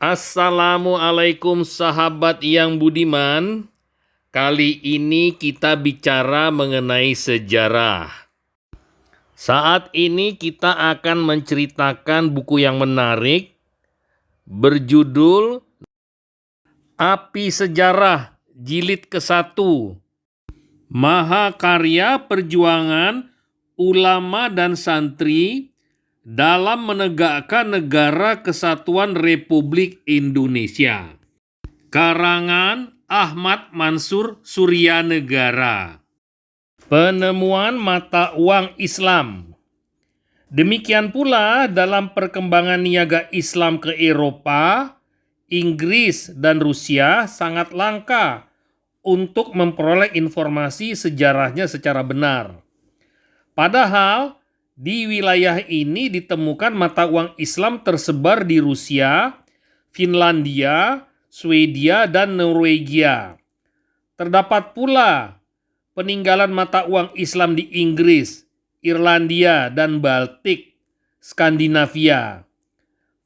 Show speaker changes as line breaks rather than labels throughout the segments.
Assalamualaikum sahabat yang budiman. Kali ini kita bicara mengenai sejarah. Saat ini kita akan menceritakan buku yang menarik berjudul Api Sejarah Jilid ke-1. Mahakarya perjuangan ulama dan santri dalam menegakkan negara kesatuan Republik Indonesia. Karangan Ahmad Mansur Suryanegara. Penemuan mata uang Islam. Demikian pula dalam perkembangan niaga Islam ke Eropa, Inggris dan Rusia sangat langka untuk memperoleh informasi sejarahnya secara benar. Padahal di wilayah ini ditemukan mata uang Islam tersebar di Rusia, Finlandia, Swedia, dan Norwegia. Terdapat pula peninggalan mata uang Islam di Inggris, Irlandia, dan Baltik, Skandinavia.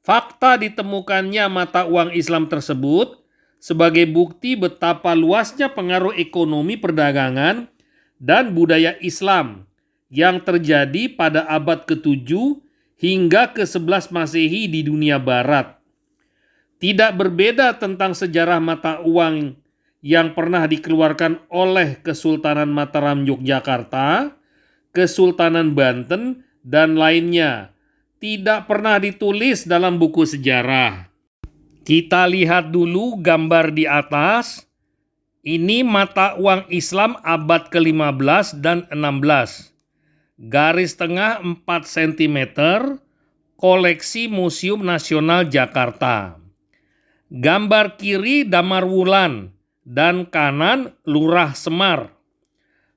Fakta ditemukannya mata uang Islam tersebut sebagai bukti betapa luasnya pengaruh ekonomi perdagangan dan budaya Islam yang terjadi pada abad ke-7 hingga ke-11 Masehi di dunia barat. Tidak berbeda tentang sejarah mata uang yang pernah dikeluarkan oleh Kesultanan Mataram Yogyakarta, Kesultanan Banten, dan lainnya. Tidak pernah ditulis dalam buku sejarah. Kita lihat dulu gambar di atas. Ini mata uang Islam abad ke-15 dan 16. Garis tengah 4 cm, koleksi Museum Nasional Jakarta. Gambar kiri Damar Wulan dan kanan Lurah Semar.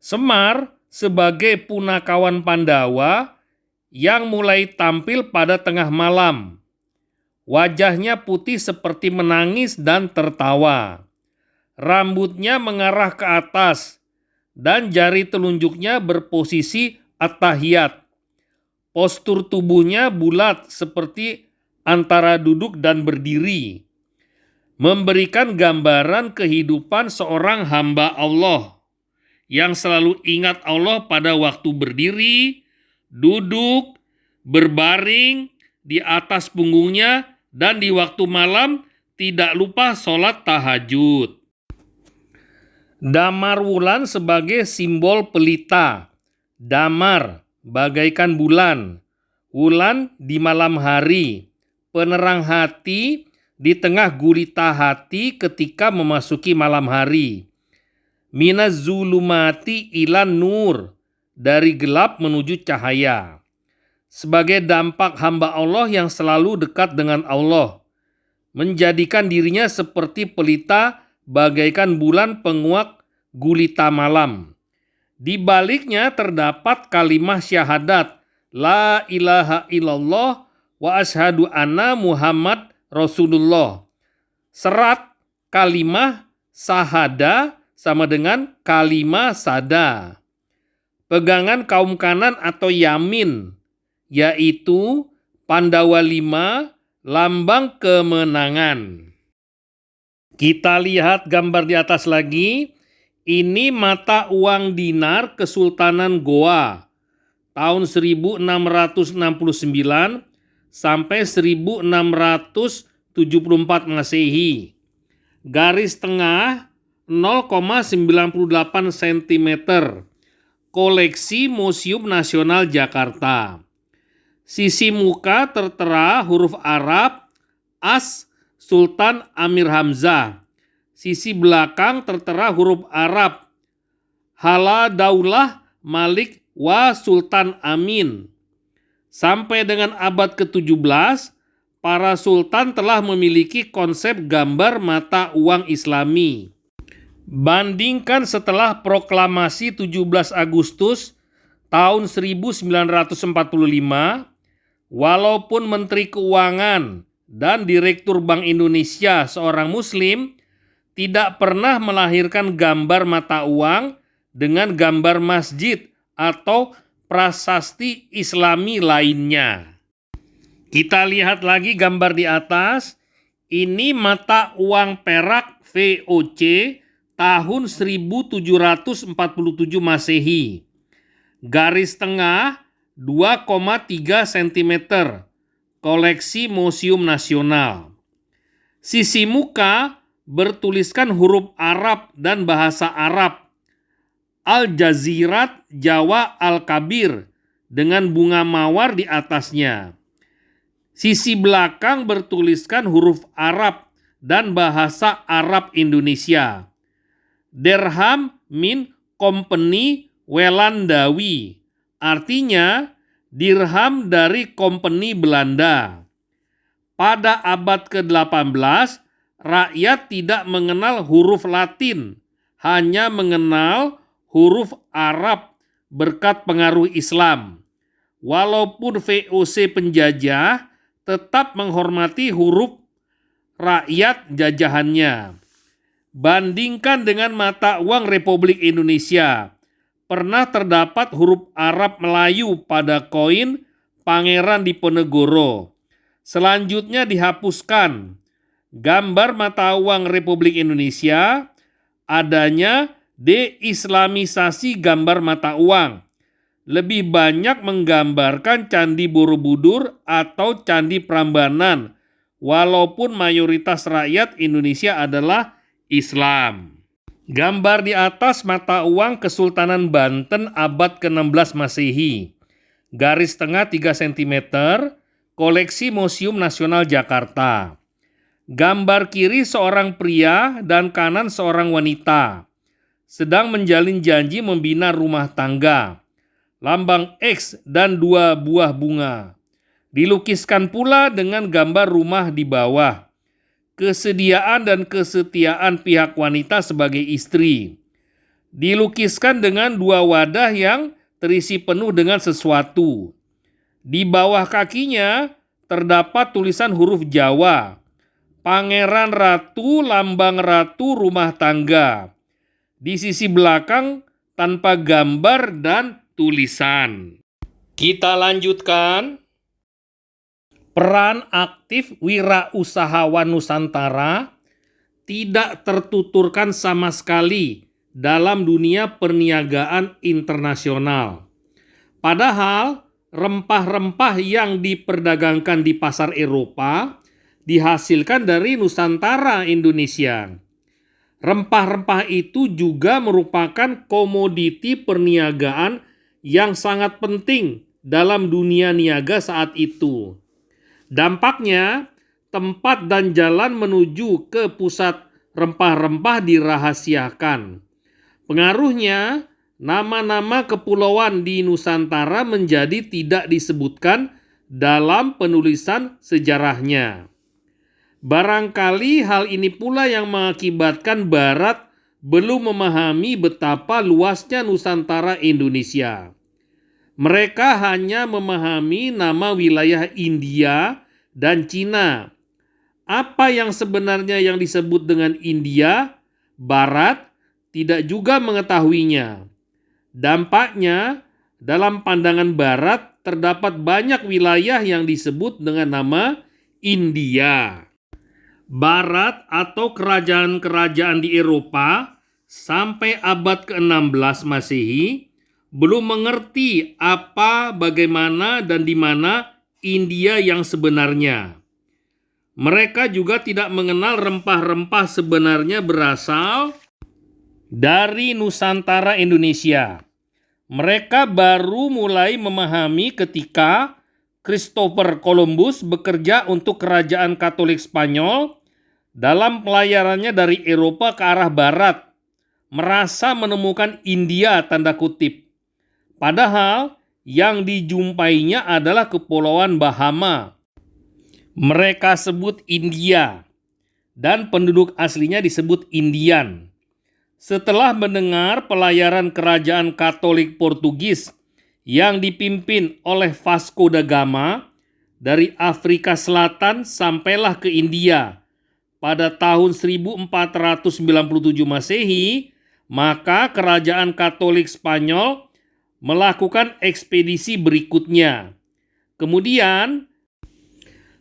Semar sebagai punakawan Pandawa yang mulai tampil pada tengah malam. Wajahnya putih seperti menangis dan tertawa. Rambutnya mengarah ke atas dan jari telunjuknya berposisi at-tahiyat. Postur tubuhnya bulat seperti antara duduk dan berdiri. Memberikan gambaran kehidupan seorang hamba Allah yang selalu ingat Allah pada waktu berdiri, duduk, berbaring di atas punggungnya, dan di waktu malam tidak lupa sholat tahajud. Damar Wulan sebagai simbol pelita. Damar bagaikan bulan, wulan di malam hari, penerang hati di tengah gulita hati ketika memasuki malam hari. Minaz zulumati ilan nur, dari gelap menuju cahaya. Sebagai dampak hamba Allah yang selalu dekat dengan Allah, menjadikan dirinya seperti pelita bagaikan bulan penguak gulita malam. Di baliknya terdapat kalimah syahadat, La ilaha illallah wa ashadu anna Muhammad Rasulullah. Serat kalimah sahada sama dengan kalimah sada. Pegangan kaum kanan atau yamin, yaitu Pandawa 5, lambang kemenangan. Kita lihat gambar di atas lagi. Ini mata uang dinar Kesultanan Goa tahun 1669 sampai 1674 Masehi. Garis tengah 0,98 cm. Koleksi Museum Nasional Jakarta. Sisi muka tertera huruf Arab As Sultan Amir Hamzah. Sisi belakang tertera huruf Arab Hala Daulah Malik wa Sultan Amin. Sampai dengan abad ke-17, para sultan telah memiliki konsep gambar mata uang Islami. Bandingkan setelah proklamasi 17 Agustus tahun 1945, walaupun Menteri Keuangan dan Direktur Bank Indonesia seorang Muslim, tidak pernah melahirkan gambar mata uang dengan gambar masjid atau prasasti Islami lainnya. Kita lihat lagi gambar di atas. Ini mata uang perak VOC tahun 1747 Masehi. Garis tengah 2,3 cm. Koleksi Museum Nasional. Sisi muka bertuliskan huruf Arab dan bahasa Arab. Al-Jazirat Jawa Al-Kabir dengan bunga mawar di atasnya. Sisi belakang bertuliskan huruf Arab dan bahasa Arab Indonesia. Dirham min Company Welandawi, artinya dirham dari kompeni Belanda. Pada abad ke-18, rakyat tidak mengenal huruf Latin, hanya mengenal huruf Arab berkat pengaruh Islam. Walaupun VOC penjajah, tetap menghormati huruf rakyat jajahannya. Bandingkan dengan mata uang Republik Indonesia. Pernah terdapat huruf Arab Melayu pada koin Pangeran Diponegoro. Selanjutnya dihapuskan. Gambar mata uang Republik Indonesia, adanya deislamisasi gambar mata uang. Lebih banyak menggambarkan Candi Borobudur atau Candi Prambanan, walaupun mayoritas rakyat Indonesia adalah Islam. Gambar di atas mata uang Kesultanan Banten abad ke-16 Masehi. Garis tengah 3 cm, koleksi Museum Nasional Jakarta. Gambar kiri seorang pria dan kanan seorang wanita. Sedang menjalin janji membina rumah tangga. Lambang X dan 2 buah bunga. Dilukiskan pula dengan gambar rumah di bawah. Kesediaan dan kesetiaan pihak wanita sebagai istri. Dilukiskan dengan 2 wadah yang terisi penuh dengan sesuatu. Di bawah kakinya terdapat tulisan huruf Jawa. Pangeran Ratu, lambang ratu rumah tangga. Di sisi belakang tanpa gambar dan tulisan. Kita lanjutkan. Peran aktif wirausahawan Nusantara tidak tertuturkan sama sekali dalam dunia perniagaan internasional. Padahal rempah-rempah yang diperdagangkan di pasar Eropa dihasilkan dari Nusantara Indonesia. Rempah-rempah itu juga merupakan komoditi perniagaan yang sangat penting dalam dunia niaga saat itu. Dampaknya, tempat dan jalan menuju ke pusat rempah-rempah dirahasiakan. Pengaruhnya, nama-nama kepulauan di Nusantara menjadi tidak disebutkan dalam penulisan sejarahnya. Barangkali hal ini pula yang mengakibatkan Barat belum memahami betapa luasnya Nusantara Indonesia. Mereka hanya memahami nama wilayah India dan Cina. Apa yang sebenarnya yang disebut dengan India, Barat tidak juga mengetahuinya. Dampaknya, dalam pandangan Barat terdapat banyak wilayah yang disebut dengan nama India. Barat atau kerajaan-kerajaan di Eropa sampai abad ke-16 Masehi belum mengerti apa, bagaimana, dan di mana India yang sebenarnya. Mereka juga tidak mengenal rempah-rempah sebenarnya berasal dari Nusantara Indonesia. Mereka baru mulai memahami ketika Christopher Columbus bekerja untuk kerajaan Katolik Spanyol dalam pelayarannya dari Eropa ke arah Barat, merasa menemukan India tanda kutip. Padahal yang dijumpainya adalah Kepulauan Bahama. Mereka sebut India dan penduduk aslinya disebut Indian. Setelah mendengar pelayaran kerajaan Katolik Portugis yang dipimpin oleh Vasco da Gama dari Afrika Selatan sampailah ke India pada tahun 1497 Masehi, maka kerajaan Katolik Spanyol melakukan ekspedisi berikutnya. Kemudian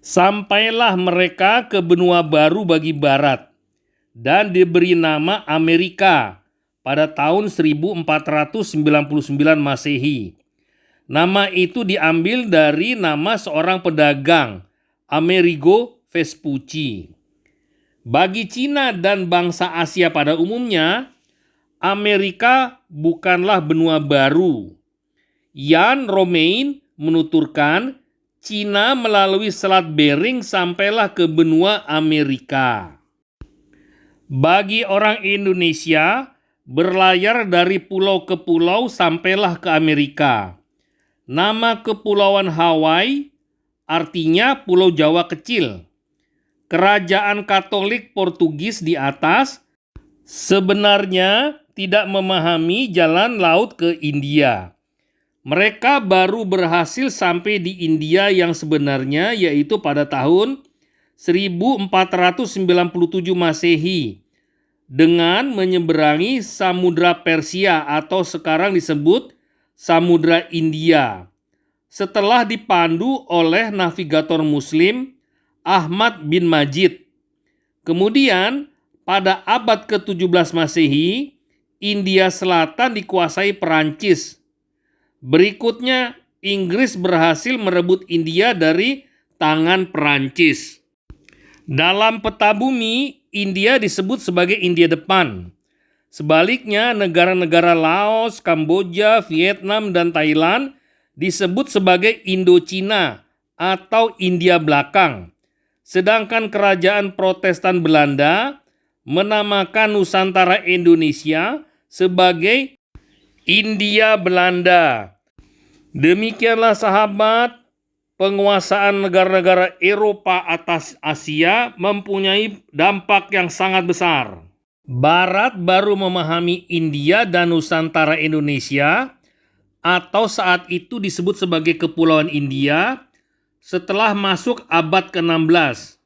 Sampailah mereka ke benua baru bagi Barat dan diberi nama Amerika pada tahun 1499 Masehi. Nama itu diambil dari nama seorang pedagang, Amerigo Vespucci. Bagi Cina dan bangsa Asia pada umumnya, Amerika bukanlah benua baru. Jan Romein menuturkan Cina melalui Selat Bering sampailah ke benua Amerika. Bagi orang Indonesia, berlayar dari pulau ke pulau sampailah ke Amerika. Nama Kepulauan Hawaii artinya Pulau Jawa Kecil. Kerajaan Katolik Portugis di atas sebenarnya tidak memahami jalan laut ke India. Mereka baru berhasil sampai di India yang sebenarnya, yaitu pada tahun 1497 Masehi dengan menyeberangi Samudra Persia atau sekarang disebut Samudra India, setelah dipandu oleh navigator Muslim Ahmad bin Majid. Kemudian pada abad ke-17 Masehi, India Selatan dikuasai Perancis. Berikutnya, Inggris berhasil merebut India dari tangan Perancis. Dalam peta bumi, India disebut sebagai India depan. Sebaliknya, negara-negara Laos, Kamboja, Vietnam, dan Thailand disebut sebagai Indochina atau India belakang. Sedangkan kerajaan Protestan Belanda menamakan Nusantara Indonesia sebagai India Belanda. Demikianlah sahabat, penguasaan negara-negara Eropa atas Asia mempunyai dampak yang sangat besar. Barat baru memahami India dan Nusantara Indonesia atau saat itu disebut sebagai Kepulauan India setelah masuk abad ke-16.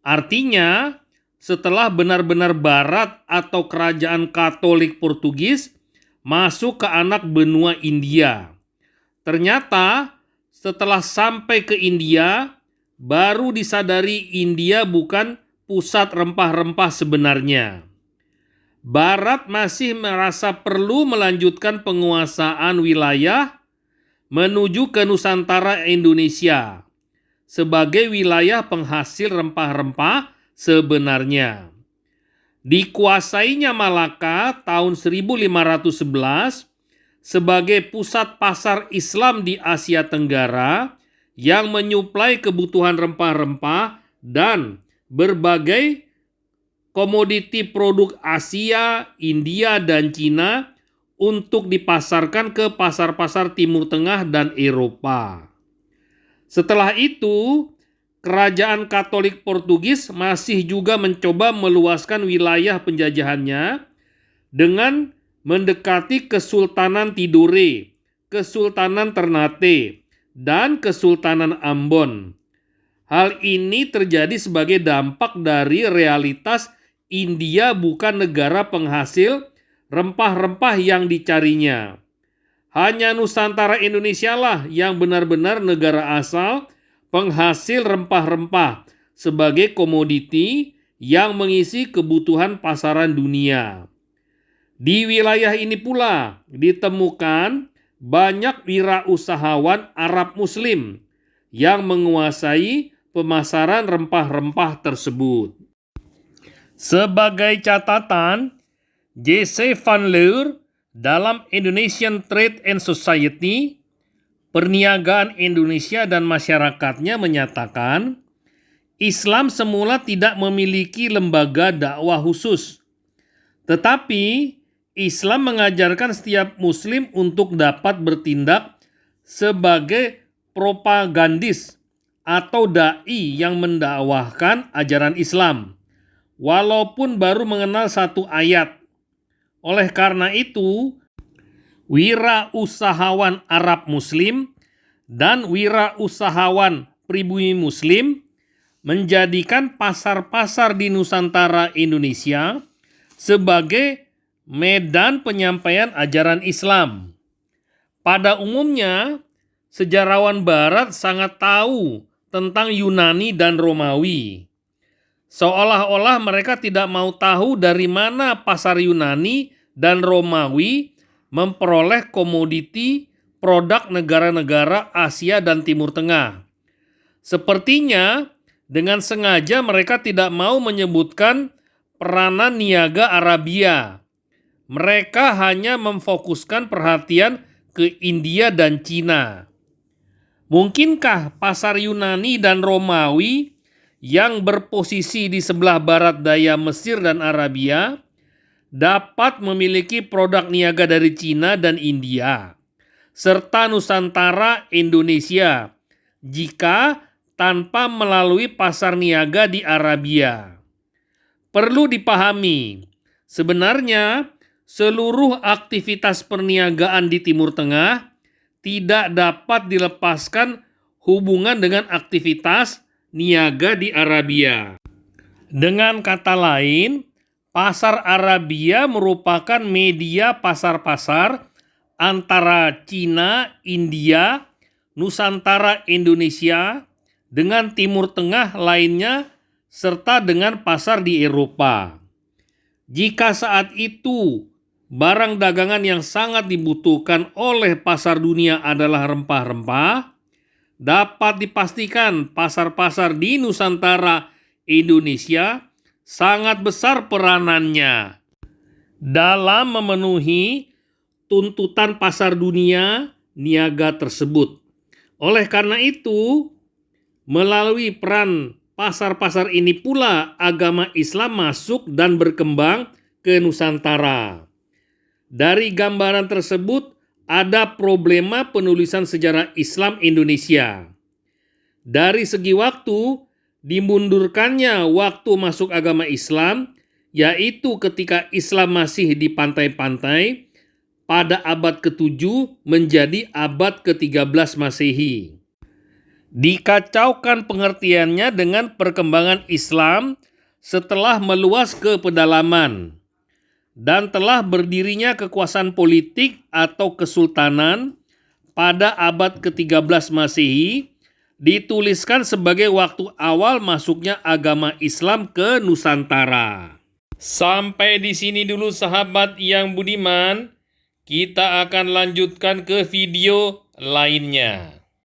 Artinya, setelah benar-benar Barat atau kerajaan Katolik Portugis masuk ke anak benua India. Ternyata setelah sampai ke India, baru disadari India bukan pusat rempah-rempah sebenarnya. Barat masih merasa perlu melanjutkan penguasaan wilayah menuju ke Nusantara Indonesia sebagai wilayah penghasil rempah-rempah sebenarnya. Dikuasainya Malaka tahun 1511 sebagai pusat pasar Islam di Asia Tenggara yang menyuplai kebutuhan rempah-rempah dan berbagai komoditi produk Asia, India, dan Cina untuk dipasarkan ke pasar-pasar Timur Tengah dan Eropa. Setelah itu, Kerajaan Katolik Portugis masih juga mencoba meluaskan wilayah penjajahannya dengan mendekati Kesultanan Tidore, Kesultanan Ternate, dan Kesultanan Ambon. Hal ini terjadi sebagai dampak dari realitas India bukan negara penghasil rempah-rempah yang dicarinya. Hanya Nusantara Indonesia lah yang benar-benar negara asal penghasil rempah-rempah sebagai komoditi yang mengisi kebutuhan pasaran dunia. Di wilayah ini pula ditemukan banyak wirausahawan Arab Muslim yang menguasai pemasaran rempah-rempah tersebut. Sebagai catatan, J.C. van Leur dalam Indonesian Trade and Society, Perniagaan Indonesia dan Masyarakatnya menyatakan, Islam semula tidak memiliki lembaga dakwah khusus. Tetapi, Islam mengajarkan setiap Muslim untuk dapat bertindak sebagai propagandis atau da'i yang mendakwahkan ajaran Islam, walaupun baru mengenal satu ayat. Oleh karena itu, wirausahawan Arab Muslim dan wirausahawan pribumi Muslim menjadikan pasar-pasar di Nusantara Indonesia sebagai medan penyampaian ajaran Islam. Pada umumnya, sejarawan Barat sangat tahu tentang Yunani dan Romawi. Seolah-olah mereka tidak mau tahu dari mana pasar Yunani dan Romawi memperoleh komoditi produk negara-negara Asia dan Timur Tengah. Sepertinya dengan sengaja mereka tidak mau menyebutkan peranan niaga Arabia. Mereka hanya memfokuskan perhatian ke India dan Cina. Mungkinkah pasar Yunani dan Romawi yang berposisi di sebelah barat daya Mesir dan Arabia dapat memiliki produk niaga dari Cina dan India, serta Nusantara Indonesia, jika tanpa melalui pasar niaga di Arabia? Perlu dipahami, sebenarnya seluruh aktivitas perniagaan di Timur Tengah tidak dapat dilepaskan hubungan dengan aktivitas niaga di Arabia. Dengan kata lain, pasar Arabia merupakan media pasar-pasar antara Cina, India, Nusantara Indonesia, dengan Timur Tengah lainnya, serta dengan pasar di Eropa. Jika saat itu barang dagangan yang sangat dibutuhkan oleh pasar dunia adalah rempah-rempah, dapat dipastikan pasar-pasar di Nusantara Indonesia sangat besar peranannya dalam memenuhi tuntutan pasar dunia niaga tersebut. Oleh karena itu, melalui peran pasar-pasar ini pula agama Islam masuk dan berkembang ke Nusantara. Dari gambaran tersebut, ada problema penulisan sejarah Islam Indonesia. Dari segi waktu, dimundurkannya waktu masuk agama Islam, yaitu ketika Islam masih di pantai-pantai pada abad ke-7 menjadi abad ke-13 Masehi. Dikacaukan pengertiannya dengan perkembangan Islam setelah meluas ke pedalaman, dan telah berdirinya kekuasaan politik atau kesultanan pada abad ke-13 Masehi, dituliskan sebagai waktu awal masuknya agama Islam ke Nusantara. Sampai di sini dulu sahabat yang budiman, kita akan lanjutkan ke video lainnya.